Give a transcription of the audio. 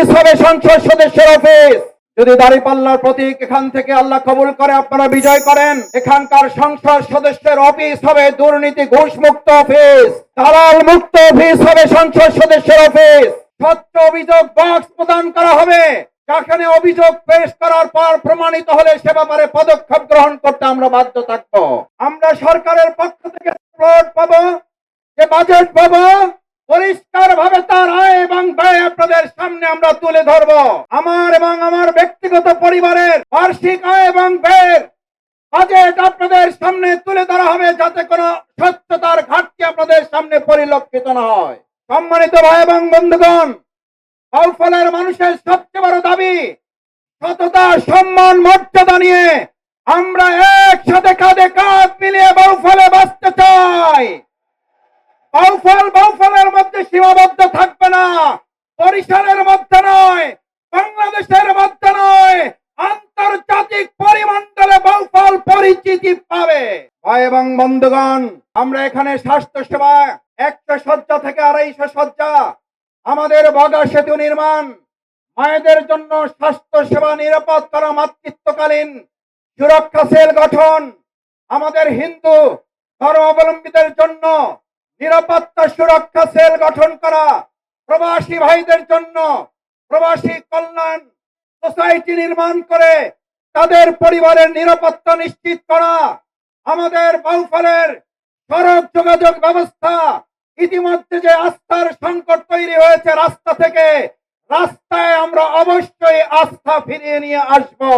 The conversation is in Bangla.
অফিস হবে সংসদ সদস্যের অফিস। যদি দাঁড়িপাল্লার প্রতীক এখান থেকে আল্লাহ কবুল করে আপনারা বিজয় করেন, এখানকার সংসদ সদস্যের অফিস হবে দুর্নীতি ঘুষ মুক্ত অফিস, দালাল মুক্ত অফিস হবে সংসদ সদস্যের অফিস। স্বচ্ছ অভিযোগ বক্স প্রদান করা হবে, যেখানে অভিযোগ পেশ করার পর প্রমাণিত হলে সে ব্যাপারে পদক্ষেপ গ্রহণ করতে আমরা বাধ্য থাকবো। আমরা সরকারের পক্ষ থেকে প্লট পাবো, যে বাজেট পাবো, পরিষ্কার ভাবে তার আয় এবং ব্যয় আপনাদের সামনে আমরা তুলে ধরবো। আমার এবং আমার ব্যক্তিগত পরিবারের বার্ষিক আয় এবং ব্যয়ের বাজেট আপনাদের সামনে তুলে ধরা হবে, যাতে কোনো স্বচ্ছতার ঘাটতি আপনাদের সামনে পরিলক্ষিত না হয়। সম্মানিত ভাই এবং বন্ধুগণ, বাউফলের মানুষের সবচেয়ে বড় দাবি সততা, সম্মান, মর্যাদা নিয়ে আমরা একসাথে কাঁধে কাঁধ মিলিয়ে বাউফলে বাঁচতে চাই। বাউফলের মধ্যে সীমাবদ্ধ থাকবে না, বরিশালের মধ্যে নয়, বাংলাদেশের মধ্যে নয়, আন্তর্জাতিক পরিমণ্ডলে বাউফল পরিচিতি পাবে। ভাই এবং বন্ধুগণ, আমরা এখানে স্বাস্থ্য সেবা 100 শয্যা থেকে 250 শয্যা, আমাদের বগা সেতু নির্মাণ, মায়েদের জন্য স্বাস্থ্য সেবা নিরাপদ করা, মাতৃত্বকালীন সুরক্ষা সেল গঠন, আমাদের হিন্দু ধর্মাবলম্বীদের জন্য নিরাপত্তা সুরক্ষা সেল গঠন করা, প্রবাসী ভাইদের জন্য প্রবাসী কল্যাণ সোসাইটি নির্মাণ করে তাদের পরিবারের নিরাপত্তা নিশ্চিত করা, আমাদের বাউফলের সড়ক যোগাযোগ ব্যবস্থা, ইতিমধ্যে যে আস্থার সংকট তৈরি হয়েছে রাস্তা থেকে, রাস্তায় আমরা অবশ্যই আস্থা ফিরিয়ে নিয়ে আসবো।